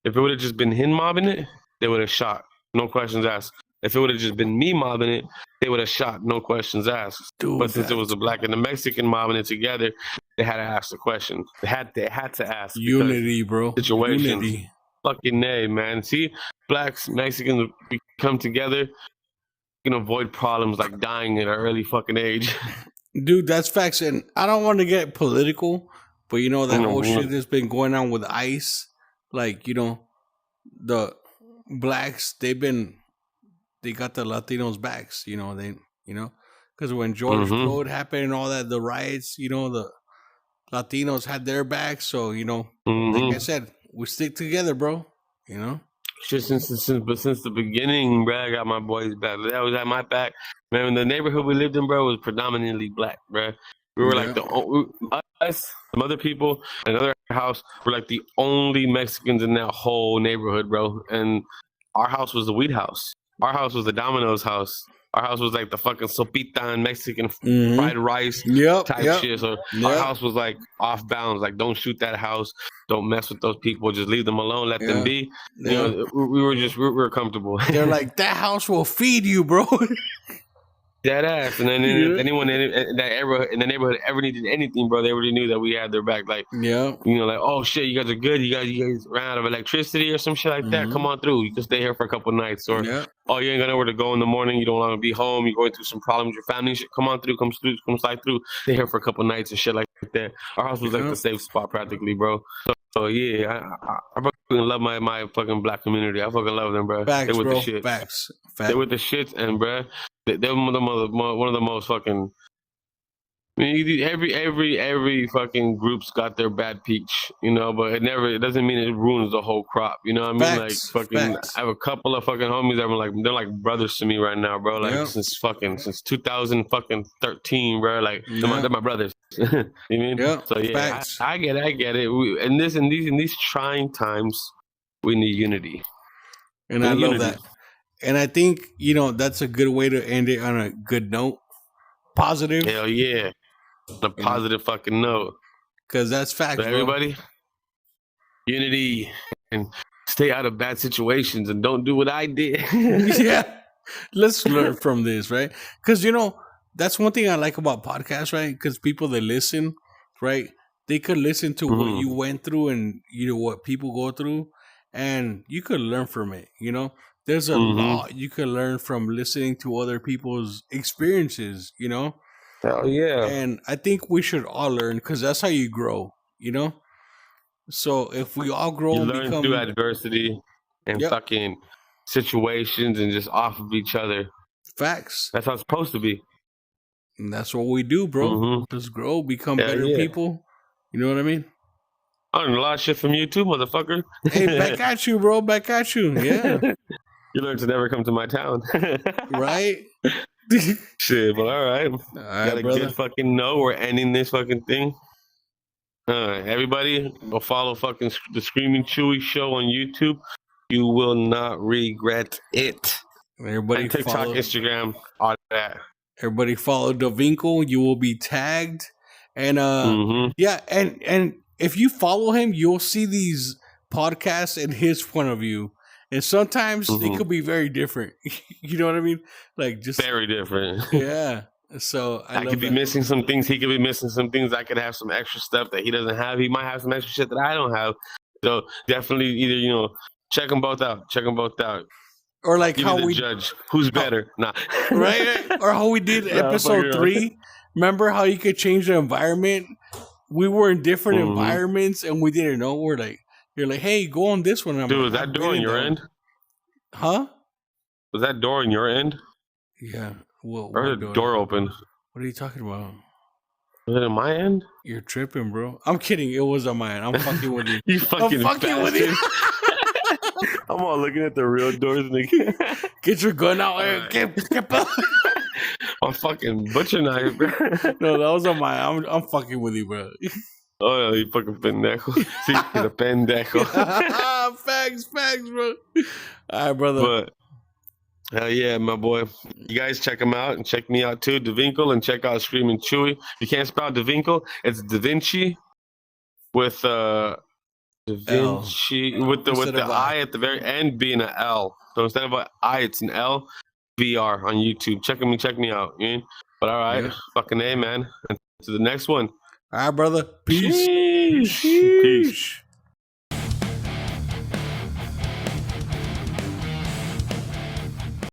if it would have just been him mobbing it, they would have shot, no questions asked. If it would have just been me mobbing it, they would have shot, no questions asked. Dude, but since it was the black and the Mexican mobbing it together, they had to ask the question. They had to ask. Unity, bro. Situations. Unity. Fucking nay, man. See, blacks, Mexicans, we come together, we can avoid problems like dying at an early fucking age. Dude, that's facts. And I don't want to get political, but that whole shit that's been going on with ICE. Like, the blacks, they got the Latinos' backs, because when George Floyd happened and all that, the riots, the Latinos had their backs. So, like I said, we stick together, bro, Since the beginning, bro, I got my boys back. That was at my back. Man, the neighborhood we lived in, bro, was predominantly black, bro. We were like us, some other people, another house, were like the only Mexicans in that whole neighborhood, bro. And our house was the weed house. Our house was the Domino's house. Our house was like the fucking sopita and Mexican fried rice type shit. So our house was like off bounds. Like, don't shoot that house. Don't mess with those people. Just leave them alone. Let them be. We were comfortable. They're like, that house will feed you, bro. Dead ass. And then if anyone in the neighborhood ever needed anything, bro, they already knew that we had their back. Like, like, oh shit, you guys are good. You guys ran out of electricity or some shit like that. Come on through. You can stay here for a couple nights. Or oh, you ain't got nowhere to go in the morning. You don't want to be home. You're going through some problems with your family. Shit. Come on through. Come slide through. Stay here for a couple nights and shit like that. Our house was like the safe spot practically, bro. So yeah, I fucking love my fucking black community. I fucking love them, bro. Facts, they with bro. the shit. Facts. They with the shits, and bro, they're one of the most fucking. I mean, every fucking group's got their bad peach, but it doesn't mean it ruins the whole crop. You know what I mean? Facts, like fucking, I have a couple of fucking homies that were like, they're like brothers to me right now, bro. Like since 2013, bro. Like they're my brothers. You know what I mean? So yeah, I get it. In these trying times, we need unity, and I love that. And I think that's a good way to end it on a good note, positive. Hell yeah. A positive fucking note. Because that's facts, so everybody, unity, and stay out of bad situations and don't do what I did. Yeah. Let's learn from this, right? Because, that's one thing I like about podcasts, right? Because people that listen, right, they could listen to what you went through and, what people go through, and you could learn from it, There's a lot you could learn from listening to other people's experiences, Hell yeah. And I think we should all learn because that's how you grow, So if we all grow, you learn through adversity and fucking situations and just off of each other. Facts. That's how it's supposed to be. And that's what we do, bro. Just grow, become better people. You know what I mean? I learned a lot of shit from you too, motherfucker. Hey, back at you, bro. Back at you. Yeah. You learned to never come to my town. Right? Shit, but all right. Got a good fucking note. We're ending this fucking thing. Everybody, go follow fucking the Screaming Chewy show on YouTube. You will not regret it. Everybody and TikTok, Instagram, all that. Everybody follow Dreamcore. You will be tagged. And yeah, and if you follow him, you'll see these podcasts in his point of view. And sometimes it could be very different. You know what I mean? Like just very different. Yeah. So I could be missing some things. He could be missing some things. I could have some extra stuff that he doesn't have. He might have some extra shit that I don't have. So definitely either, check them both out. Or like how we judge who's better. Nah. Right? Or how we did episode 3. Remember how you could change the environment? We were in different environments and we didn't know. You're like, hey, go on this one. Dude, was that door on your end? Huh? Was that door on your end? Yeah. Or the door open? What are you talking about? Was it on my end? You're tripping, bro. I'm kidding. It was on my end. I'm fucking with you. I'm fucking with you. I'm all looking at the real doors. Get your gun out. Get back. I'm fucking butcher knife, bro. No, that was on my. I'm fucking with you, bro. Oh, you fucking pendejo. Sí, the pendejo. Facts, bro. All right, brother. But hell yeah, my boy. You guys check him out and check me out too, Dreamcore, and check out Screaming Chewy. If you can't spell Dreamcore, it's Da Vinci with Da Vinci with the I at the very end being an L. So instead of an I, it's an L. VR on YouTube. Check me out. You know? But all right, fucking A, man. And to the next one. All right, brother. Peace. Peace.